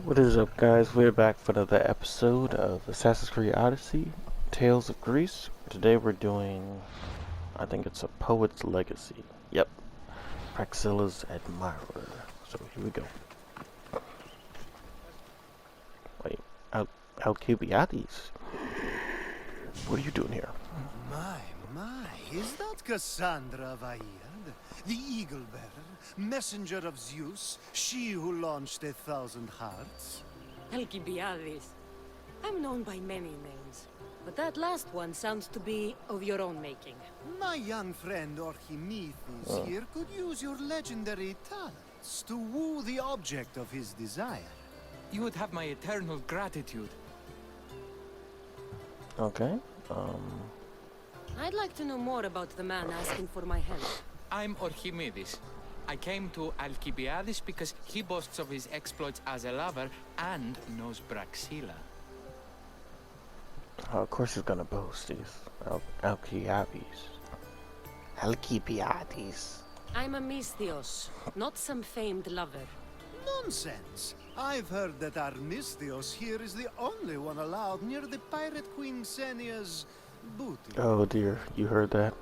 What is up, guys? We're back for another episode of Assassin's Creed Odyssey, Tales of Greece. Today we're doing, I think it's a Poet's Legacy. Yep, Praxilla's Admirer. So here we go. Wait, Alcibiades? What are you doing here? My, is that Cassandra Vaird, the Eagle Bearer, messenger of Zeus, she who launched 1,000 hearts? Alcibiades. I'm known by many names, but that last one sounds to be of your own making. My young friend Archimedes here could use your legendary talents to woo the object of his desire. You would have my eternal gratitude. Okay, I'd like to know more about the man asking for my help. I'm Archimedes. I came to Alcibiades because he boasts of his exploits as a lover and knows Praxilla. of course he's gonna boast these. Alcibiades. Alcibiades. I'm a Misthios, not some famed lover. Nonsense! I've heard that Armistios here is the only one allowed near the pirate queen Xenia's booty. Oh dear, you heard that?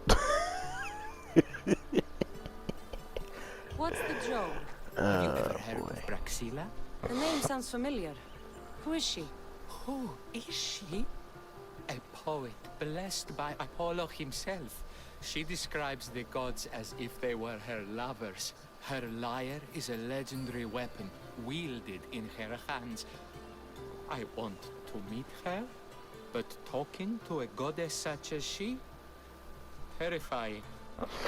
What's the joke? Have you ever heard boy. of Praxilla? The name sounds familiar. Who is she? Who is she? A poet blessed by Apollo himself. She describes the gods as if they were her lovers. Her lyre is a legendary weapon wielded in her hands. I want to meet her, but talking to a goddess such as she? Terrifying.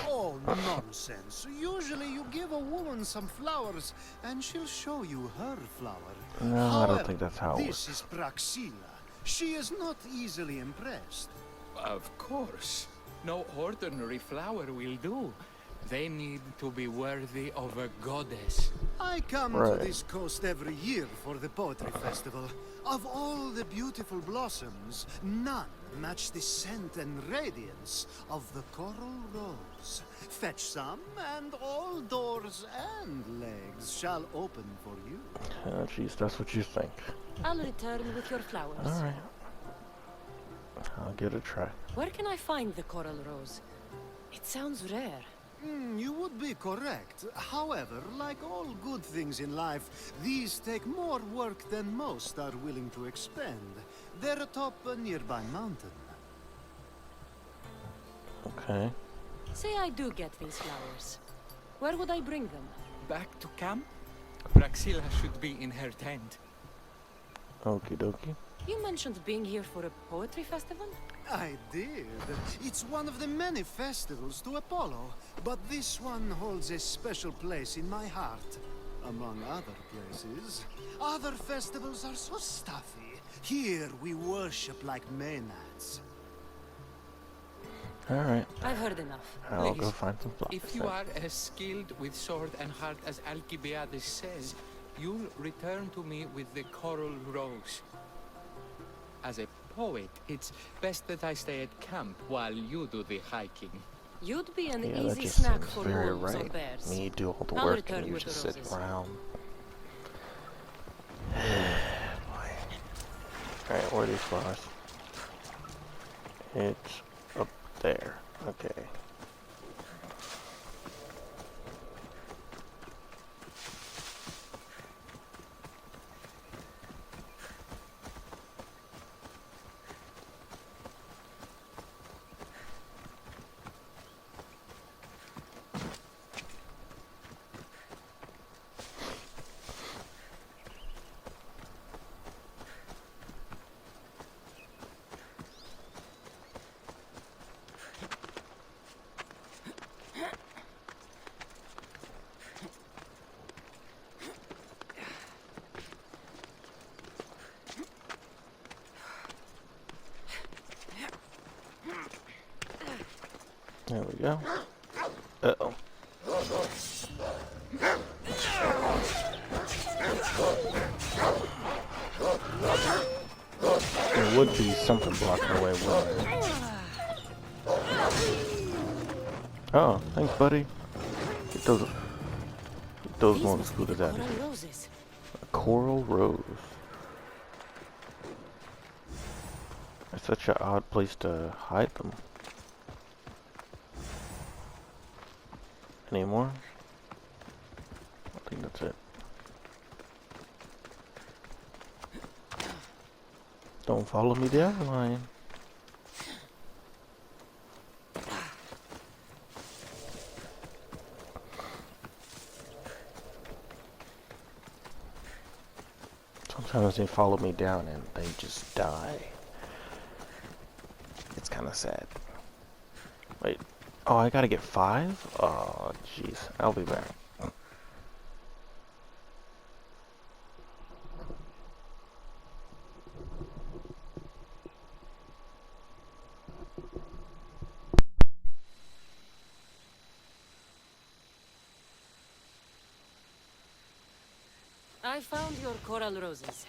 Oh, nonsense. Usually you give a woman some flowers, and she'll show you her flower. No, I However, don't think that's how it this works. is Praxilla. She is not easily impressed. Of course. No ordinary flower will do. They need to be worthy of a goddess. I come Right. to this coast every year for the poetry festival. Of all the beautiful blossoms, none match the scent and radiance of the coral rose. Fetch some, and all doors and legs shall open for you. Oh jeez, that's what you think. I'll return with your flowers. Alright. I'll give it a try. Where can I find the coral rose? It sounds rare. You would be correct. However, like all good things in life, these take more work than most are willing to expend. They're atop a nearby mountain. Okay. Say I do get these flowers. Where would I bring them? Back to camp? Praxilla should be in her tent. Okie dokie. You mentioned being here for a poetry festival? I did. It's one of the many festivals to Apollo, but this one holds a special place in my heart, among other places. Other festivals are so stuffy. Here we worship like Maenads. Alright. I've heard enough. I'll go Please, find some flowers. If you are as skilled with sword and heart as Alcibiades says, you'll return to me with the coral rose. As a poet, it's best that I stay at camp while you do the hiking. You'd be an Yeah, that easy just snack seems for very wolves or right. bears. Me do all the I'll work return and you with the just sit roses. around. Boy. Alright, where are these flowers? It's up there. Okay. There we go. Uh-oh. There would be something blocking the way, wouldn't there? Oh, thanks, buddy. Get those These ones must be good the as that. coral roses. Of Coral Rose. It's such an odd place to hide them. Any more? I think that's it. Don't follow me down, lion. Sometimes they follow me down and they just die. It's kind of sad. Wait. Oh, I gotta get 5? Oh, jeez. I'll be back. I found your coral roses.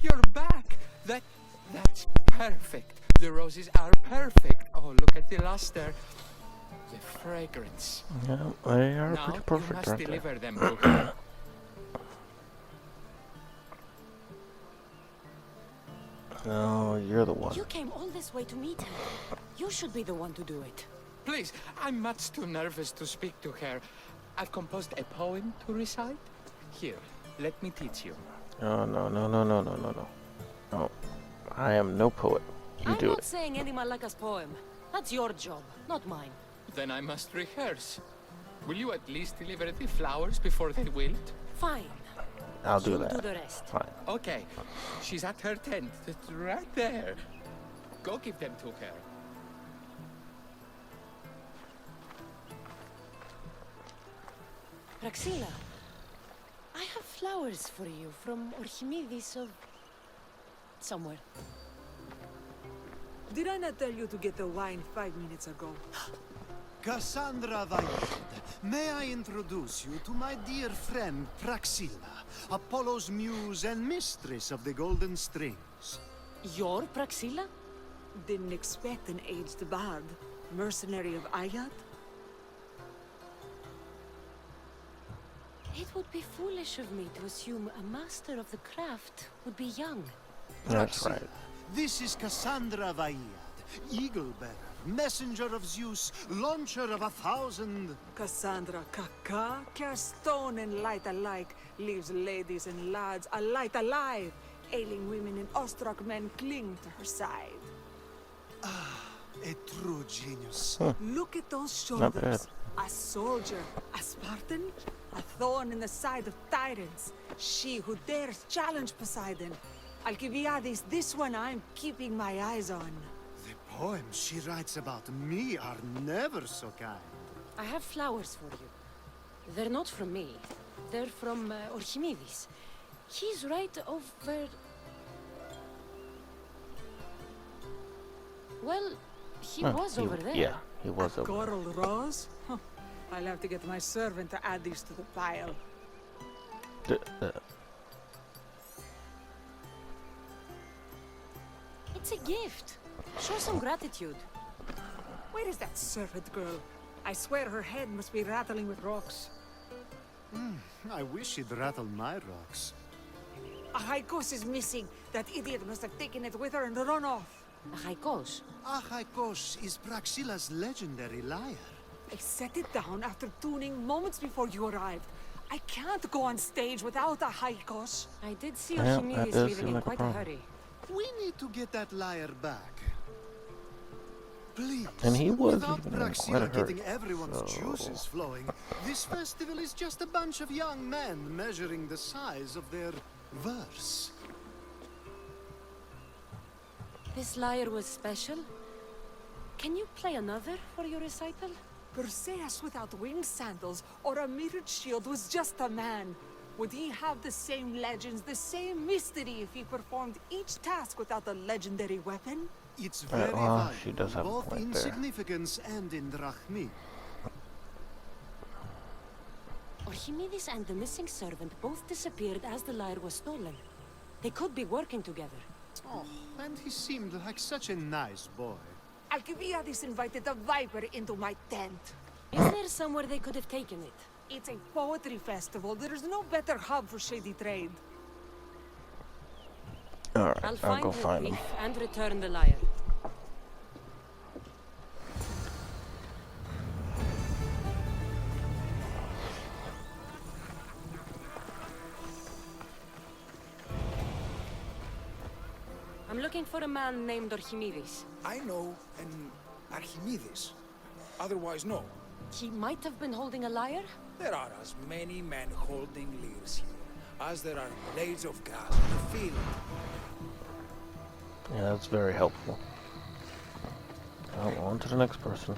You're back! That's perfect. The roses are perfect. Oh, look at the luster. The fragrance. Yeah, they are Now pretty you perfect, must aren't they? deliver them to her. No, you're the one. You came all this way to meet her. You should be the one to do it. Please, I'm much too nervous to speak to her. I've composed a poem to recite. Here, let me teach you. No, no, no, no, no, no, no, no. No, I am no poet. You I'm do not it. saying any Malaka's poem. That's your job, not mine. Then I must rehearse. Will you at least deliver the flowers before they wilt? Fine. I'll do You'll that. do the rest. Fine. Okay, she's at her tent. It's right there. Go give them to her. Praxila, I have flowers for you from Archimedes of... somewhere. Did I not tell you to get the wine 5 minutes ago? Cassandra Vaillard, may I introduce you to my dear friend Praxilla, Apollo's muse and mistress of the Golden Strings. Your Praxila? Didn't expect an aged bard. Mercenary of Ayat? It would be foolish of me to assume a master of the craft would be young. That's Praxilla, right. this is Cassandra Vaillard, Eagle-bearer, messenger of Zeus, launcher of 1,000... Cassandra Kaka, cares stone and light alike, leaves ladies and lads alight alive. Ailing women and awestruck men cling to her side. A true genius. Look at those Not bad. shoulders. A soldier, a Spartan, a thorn in the side of tyrants. She who dares challenge Poseidon. Alcibiades, this one I'm keeping my eyes on. The poems she writes about me are never so kind. I have flowers for you. They're not from me. They're from Archimedes. He's right over... Well, he was over there. Yeah, he was over there. Coral rose? Huh. I'll have to get my servant to add these to the pile. It's a gift. Show some gratitude. Where is that servant girl? I swear her head must be rattling with rocks. I wish she'd rattle my rocks. A Haikos is missing. That idiot must have taken it with her and run off. A haikos. Achaikos is Praxilla's legendary lyre. I set it down after tuning moments before you arrived. I can't go on stage without a Haikos. I did see Yeah, that Archimedes does leaving seem in like a quite a problem. hurry. We need to get that lyre back. Please, And he was without even in quite a Praxilla hurry, getting everyone's so- juices flowing, this festival is just a bunch of young men measuring the size of their verse. This lyre was special. Can you play another for your recital? Perseus without winged sandals or a mirrored shield was just a man. Would he have the same legends, the same mystery if he performed each task without a legendary weapon? It's very well, she valuable, does have a both point in there. significance and in drachmi. Archimedes and the missing servant both disappeared as the lyre was stolen. They could be working together. Oh, and he seemed like such a nice boy. Alcibiades invited a viper into my tent. Is there somewhere they could have taken it? It's a poetry festival. There's no better hub for shady trade. Alright, I'll I'll find go the find him. thief and return the lyre. I'm looking for a man named Archimedes. I know an Archimedes. Otherwise, no. He might have been holding a lyre? There are as many men holding lyres here as there are blades of grass in the field. Yeah, that's very helpful. On to the next person.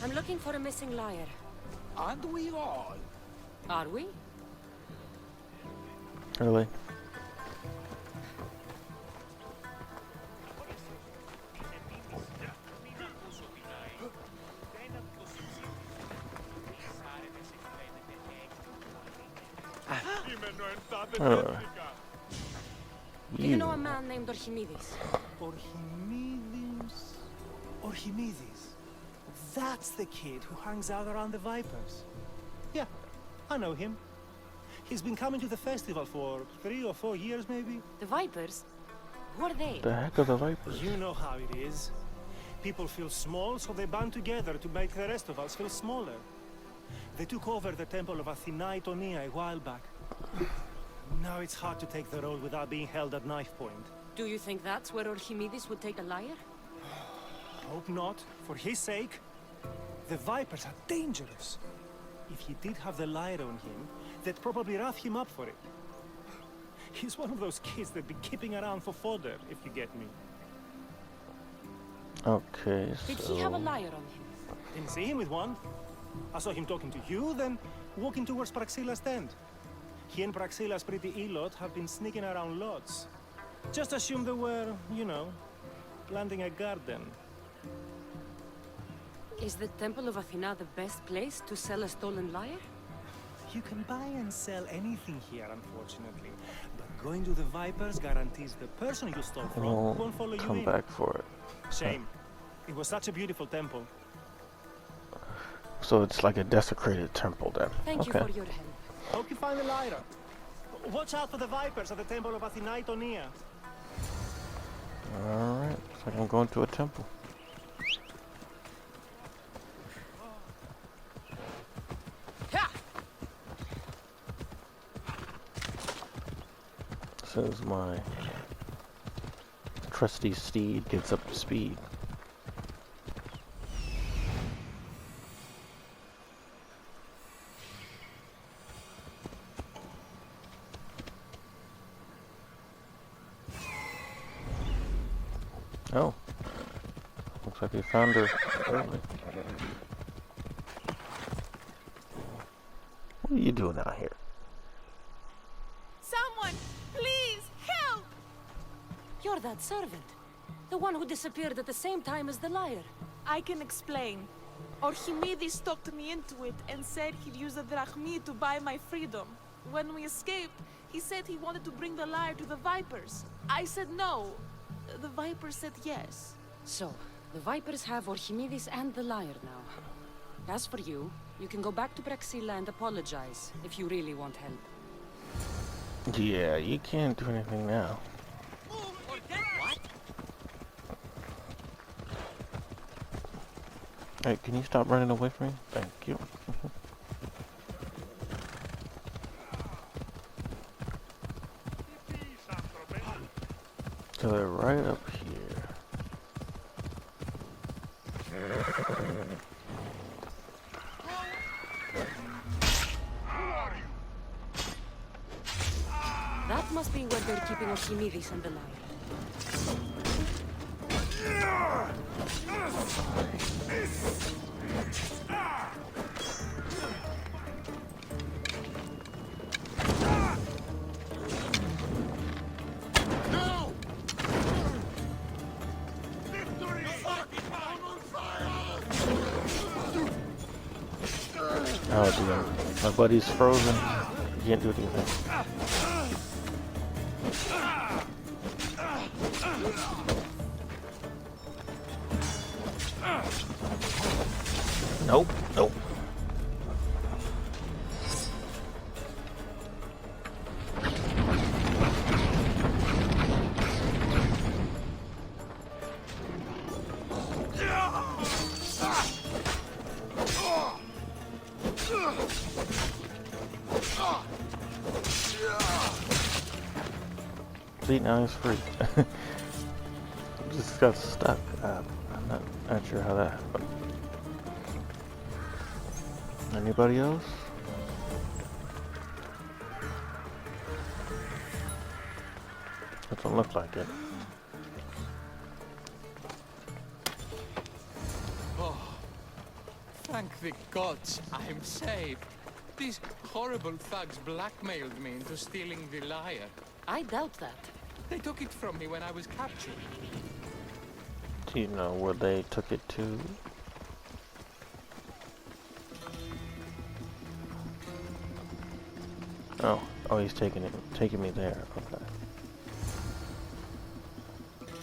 I'm looking for a missing lyre. Aren't we all? Are we? Really? Do you know a man named Archimedes? Archimedes? Archimedes? That's the kid who hangs out around the Vipers. Yeah, I know him. He's been coming to the festival for 3 or 4 years, maybe. The Vipers? Who are they? The heck are the Vipers? You know how it is. People feel small, so they band together to make the rest of us feel smaller. They took over the temple of Athena Itonia a while back. Now it's hard to take the road without being held at knife point. Do you think that's where Archimedes would take a lyre? Hope not. For his sake. The Vipers are dangerous. If he did have the lyre on him, they'd probably rough him up for it. He's one of those kids that'd be keeping around for fodder, if you get me. Okay, so... Did he have a lyre on him? Didn't see him with one. I saw him talking to you, then walking towards Praxilla's tent. He and Praxilla's pretty Elot have been sneaking around lots. Just assume they were, you know, planting a garden. Is the Temple of Athena the best place to sell a stolen lyre? You can buy and sell anything here, unfortunately. But going to the Vipers guarantees the person you stole from won't follow you come in. back for it. Shame. It was such a beautiful temple. So it's like a desecrated temple then. Thank you for your help. Hope you find the lyre. Watch out for the Vipers at the temple of Athena Itonia. Alright, looks like I'm going to a temple. As soon as my trusty steed gets up to speed. Oh, looks like we found her early. What are you doing out here? Someone, please help! You're that servant. The one who disappeared at the same time as the lyre. I can explain. Archimedes talked me into it and said he'd use a drachmi to buy my freedom. When we escaped, he said he wanted to bring the lyre to the Vipers. I said no. The Vipers said yes. So, the Vipers have Archimedes and the lyre now. As for you, you can go back to Praxilla and apologize if you really want help. Yeah, you can't do anything now. Hey, can you stop running away from me? Thank you. So they're right up here. That must be where they're keeping Archimedes and the lyre. Oh dear. My buddy's frozen. He can't do anything. Nope, nope. See, now he's free. Just got stuck. I'm not sure how that happened. Anybody else? Doesn't look like it. Oh, thank the gods I'm saved. These horrible thugs blackmailed me into stealing the lyre. I doubt that. They took it from me when I was captured. Do you know where they took it to? Oh, he's taking me there. Okay.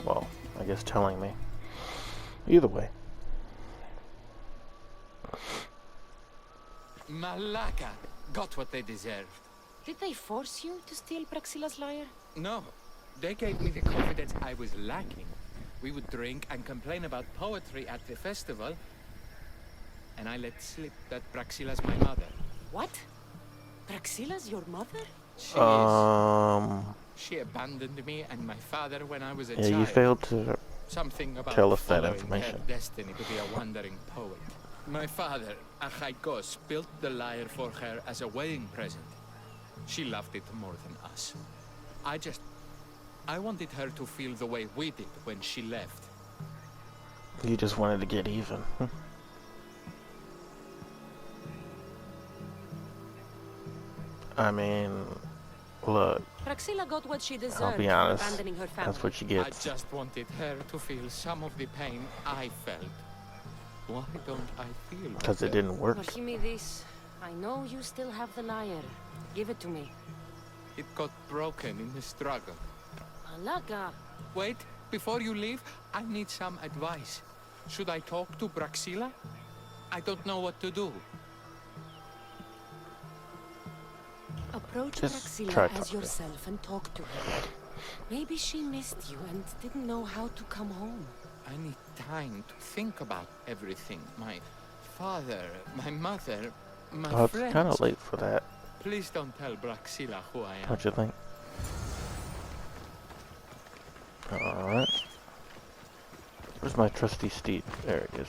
Well, I guess telling me. Either way. Malaka got what they deserved. Did they force you to steal Praxila's lyre? No, they gave me the confidence I was lacking. We would drink and complain about poetry at the festival, and I let slip that Praxila's my mother. What? Praxila's your mother? She is. She abandoned me and my father when I was a yeah, child. you failed to Something about tell us that following information. her destiny to be a wandering poet. My father, Achaikos, built the lyre for her as a wedding present. She loved it more than us. I wanted her to feel the way we did when she left. You just wanted to get even. I mean, look, Praxila got what she deserved I'll be for honest, abandoning her family. that's what she I gets. just wanted her to feel some of the pain I felt. Why don't I feel Because it better? didn't work. Archimedes, I know you still have the lyre. Give it to me. It got broken in the struggle. Malaka. Wait, before you leave, I need some advice. Should I talk to Praxila? I don't know what to do. Approach Just Praxila try to as talk to her. yourself and talk to her. Maybe she missed you and didn't know how to come home. I need time to think about everything. My father, my mother, my Oh, it's friends. kind of late for that, Please don't tell Praxila who I am. don't you think? Alright. Where's my trusty steed? There it is.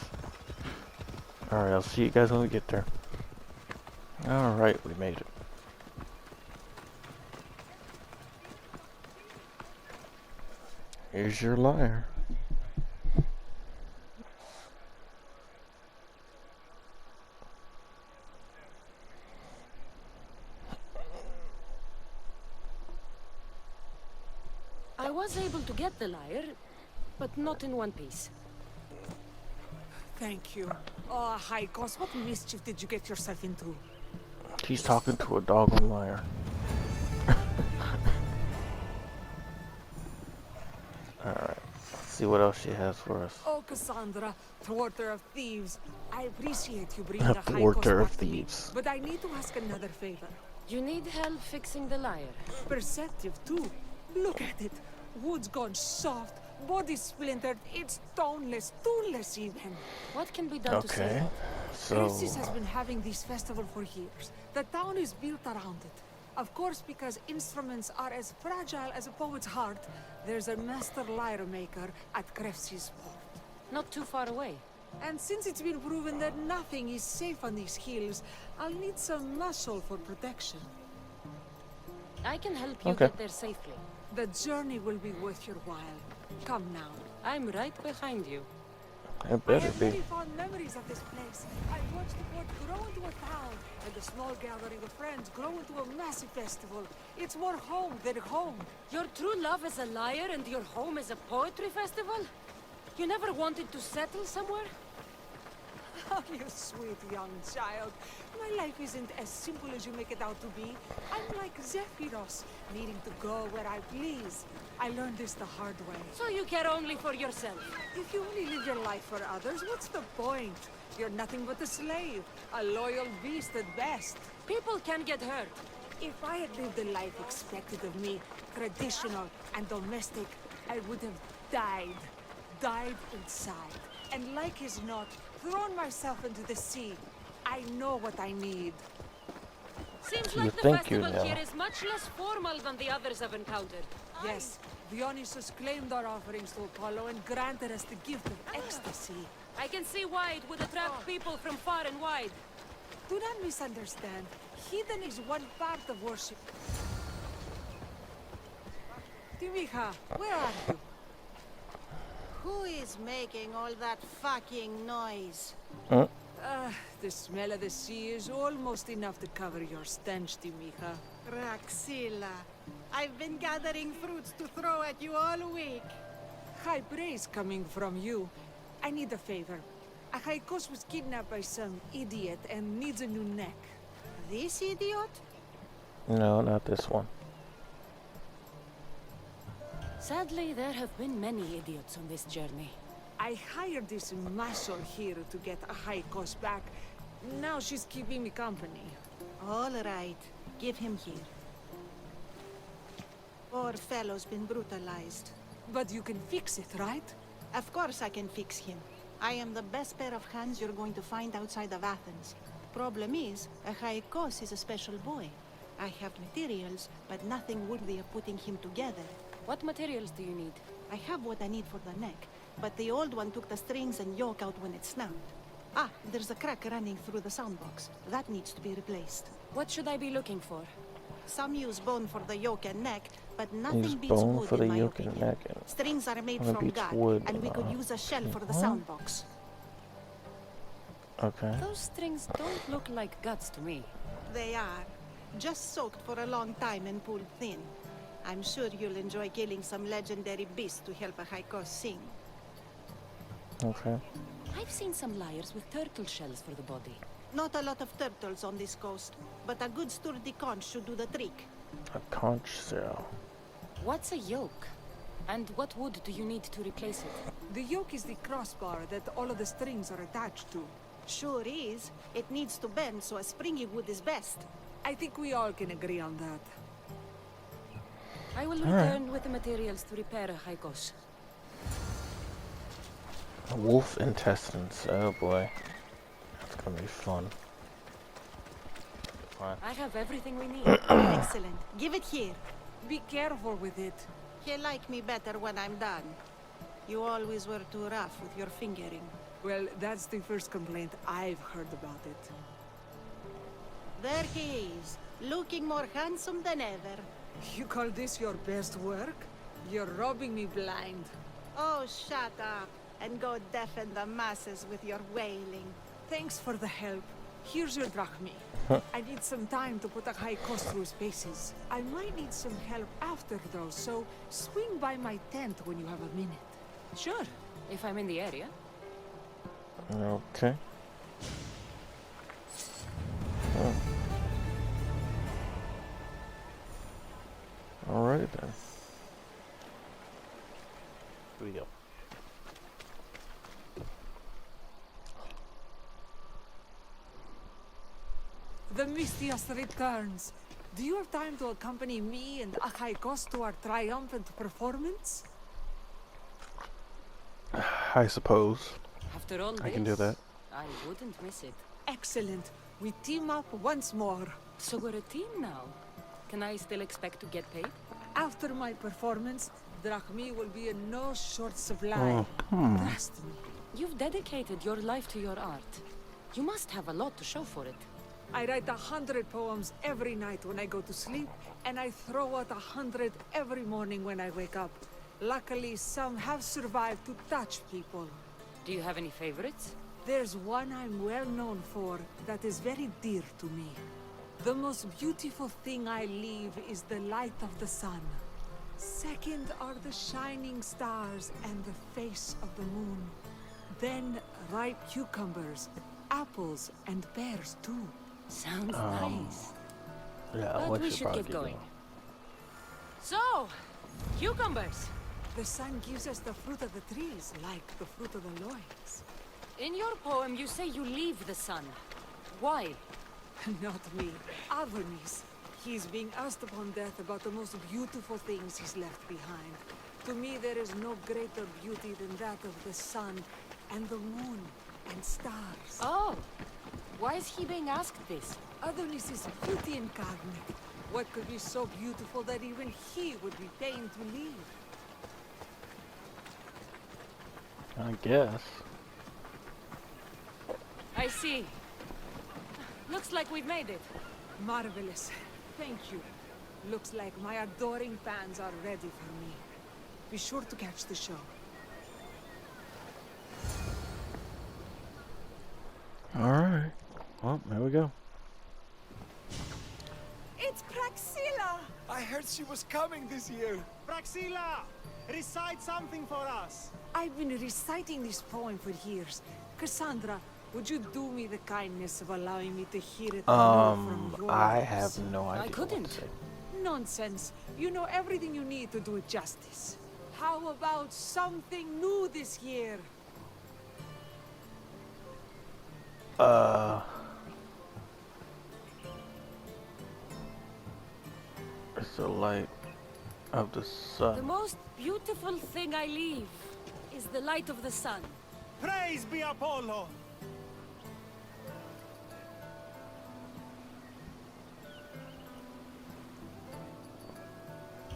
Alright, I'll see you guys when we get there. Alright, we made it. Here's your lyre. I was able to get the lyre, but not in one piece. Thank you. Oh, Haikos, what mischief did you get yourself into? He's talking to a doggone liar. Alright, let's see what else she has for us. Oh, Cassandra, thwarter of thieves. I appreciate you bringing A a Haikos thwarter of back to me, thieves. but I need to ask another favor. You need help fixing the lyre. Perceptive, too. Look at it. Wood's gone soft, body splintered, it's toneless, tooless even. What can be done to save Okay, it? so... Grifsis has been having this festival for years. The town is built around it. Of course, because instruments are as fragile as a poet's heart, there's a master lyre maker at Grefsis port. Not too far away. And since it's been proven that nothing is safe on these hills, I'll need some muscle for protection. I can help you Okay. get there safely. The journey will be worth your while. Come now. I'm right behind you. It I better have be. many fond memories of this place. I watched the port grow into a town, and a small gathering of friends grow into a massive festival. It's more home than home. Your true love is a lyre and your home is a poetry festival? You never wanted to settle somewhere? Oh, you sweet young child. My life isn't as simple as you make it out to be. I'm like Zephyros, needing to go where I please. I learned this the hard way. So you care only for yourself? If you only live your life for others, what's the point? You're nothing but a slave, a loyal beast at best. People can get hurt. If I had lived the life expected of me, traditional and domestic, I would have died. Died inside. And like as not, thrown myself into the sea. I know what I need. Seems You like the think you festival know. here is much less formal than the others I've encountered. Yes, Dionysus claimed our offerings to Apollo and granted us the gift of ecstasy. I can see why it would attract people from far and wide. Do not misunderstand. Heathen is one part of worship. Timiha, where are you? Who is making all that fucking noise? The smell of the sea is almost enough to cover your stench, Timiha. Praxilla, I've been gathering fruits to throw at you all week. High praise coming from you. I need a favor. Achaikos was kidnapped by some idiot and needs a new neck. This idiot? No, not this one. Sadly, there have been many idiots on this journey. I hired this muscle here to get Achaikos back. Now she's keeping me company. All right, give him here. Poor fellow's been brutalized. But you can fix it, right? Of course I can fix him. I am the best pair of hands you're going to find outside of Athens. Problem is, Achaikos is a special boy. I have materials, but nothing worthy of putting him together. What materials do you need? I have what I need for the neck, but the old one took the strings and yoke out when it snapped. Ah, there's a crack running through the soundbox. That needs to be replaced. What should I be looking for? Some use bone for the yoke and neck, but Use nothing beats bone wood for the in my yoke and opinion. neck. And Strings are made Wanna from beats God, wood, and we could use a shell for the what? soundbox. okay. Those strings don't look like guts to me. They are. Just soaked for a long time and pulled thin. I'm sure you'll enjoy killing some legendary beast to help Achaikos sing. Okay. I've seen some lyres with turtle shells for the body. Not a lot of turtles on this coast, but a good sturdy conch should do the trick. A conch shell. What's a yoke? And what wood do you need to replace it? The yoke is the crossbar that all of the strings are attached to. Sure is. It needs to bend, so a springy wood is best. I think we all can agree on that. I will All right. return with the materials to repair Haikos. Wolf intestines. Oh boy. That's gonna be fun. Fine. I have everything we need. Excellent. Give it here. Be careful with it. He'll like me better when I'm done. You always were too rough with your fingering. Well, that's the first complaint I've heard about it. There he is, looking more handsome than ever. You call this your best work? You're robbing me blind. Oh, shut up, and go deafen the masses with your wailing. Thanks for the help. Here's your drachmi. I need some time to put a high cost through his paces. I might need some help after though, so swing by my tent when you have a minute. Sure, if I'm in the area. Okay. Oh. Alright then. Here we go. The Mystios returns. Do you have time to accompany me and Achaikos to our triumphant performance? I suppose After all I can do this, that. I wouldn't miss it. Excellent. We team up once more. So we're a team now. Can I still expect to get paid? After my performance, drachmi will be in no short supply. Trust me. You've dedicated your life to your art. You must have a lot to show for it. I write 100 poems every night when I go to sleep, and I throw out 100 every morning when I wake up. Luckily, some have survived to touch people. Do you have any favorites? There's one I'm well known for that is very dear to me. The most beautiful thing I leave is the light of the sun. Second are the shining stars and the face of the moon. Then ripe cucumbers, apples and pears too. Sounds nice. Yeah, But we we should should probably get get going. So, cucumbers. The sun gives us the fruit of the trees, like the fruit of the loins. In your poem, you say you leave the sun. Why? Not me. Avernus. He's being asked upon death about the most beautiful things he's left behind. To me, there is no greater beauty than that of the sun, and the moon, and stars. Oh, why is he being asked this? Adonis is beauty incarnate. What could be so beautiful that even he would be pained to leave? I guess. I see. Looks like we've made it. Marvelous. Thank you. Looks like my adoring fans are ready for me. Be sure to catch the show. Alright. Well, there we go. It's Praxilla! I heard she was coming this year. Praxilla! Recite something for us! I've been reciting this poem for years. Cassandra, would you do me the kindness of allowing me to hear it anew from your I lips? have no idea. I couldn't. Nonsense. You know everything you need to do it justice. How about something new this year? It's the light of the The sun. most beautiful thing I leave is the light of the sun. Praise be Apollo!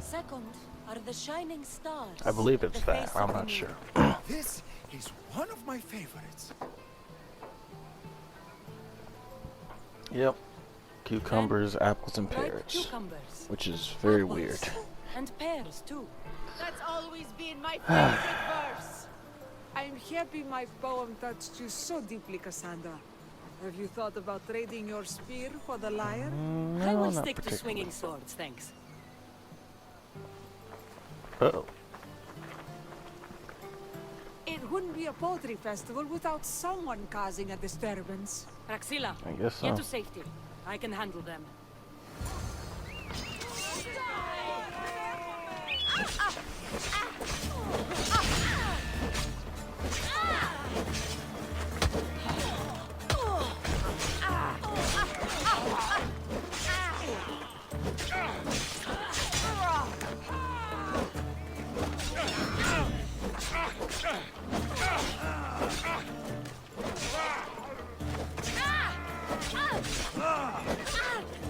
Second are the shining stars. I believe at it's the that. face I'm of the not moon. sure. This is one of my favorites. Yep. Cucumbers, apples, and Like pears. cucumbers. Which is very Apples. weird. And pears, too. That's always been my favorite verse. I'm happy my poem touched you so deeply, Cassandra. Have you thought about trading your spear for the lyre? I No, will not stick to particularly. swinging swords, thanks. Uh-oh. It wouldn't be a poetry festival without someone causing a disturbance. Praxilla, I guess so. get to safety. I can handle them.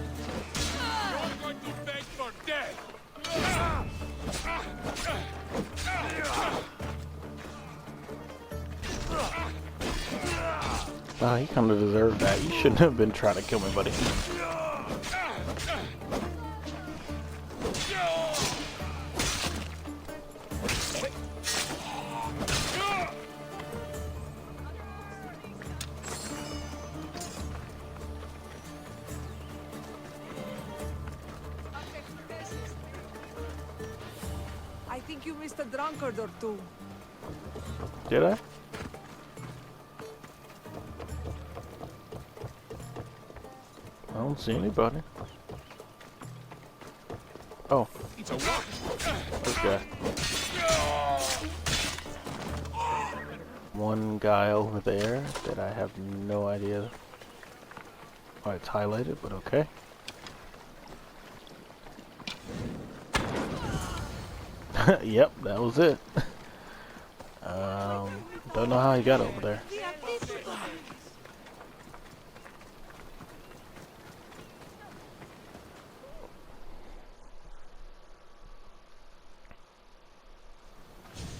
You're going to beg for death! He kind of deserved that. You shouldn't have been trying to kill me, buddy. I think you missed a drunkard or two. Did I? I don't see anybody. Oh. This guy. One guy over there that I have no idea why it's highlighted, but okay. Yep, that was it. Don't know how he got over there.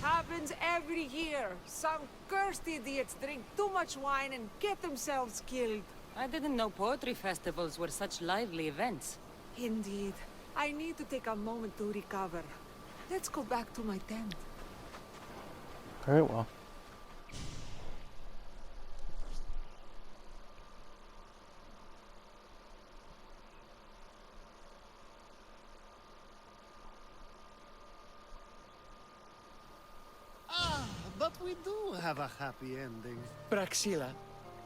Happens every year. Some cursed idiots drink too much wine and get themselves killed. I didn't know poetry festivals were such lively events. Indeed. I need to take a moment to recover. Let's go back to my tent. Very well. Ah, but we do have a happy ending. Praxilla,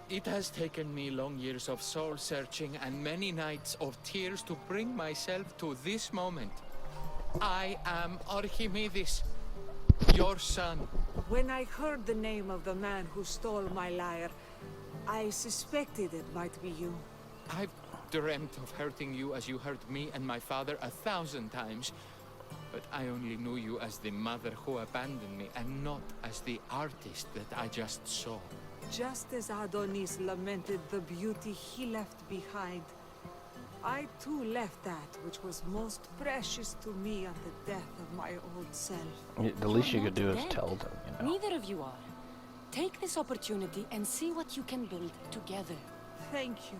It has taken me long years of soul-searching and many nights of tears to bring myself to this moment. I am Archimedes, your son. When I heard the name of the man who stole my lyre, I suspected it might be you. I've dreamt of hurting you as you hurt me and my father 1,000 times. But I only knew you as the mother who abandoned me, and not as the artist that I just saw. Just as Adonis lamented the beauty he left behind, I too left that which was most precious to me on the death of my old self. The least you You're could do not is dead. tell them, you know. Neither of you are. Take this opportunity and see what you can build together. Thank you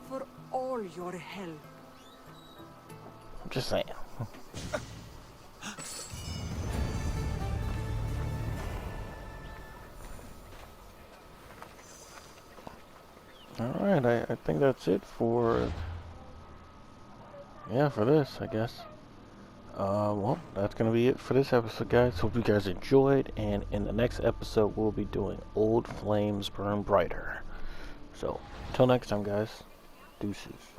for all your help. I'm just saying. Alright, I think that's it for... yeah, for this, I guess. Well, that's gonna be it for this episode, guys. Hope you guys enjoyed, and in the next episode, we'll be doing Old Flames Burn Brighter. So, until next time, guys, deuces.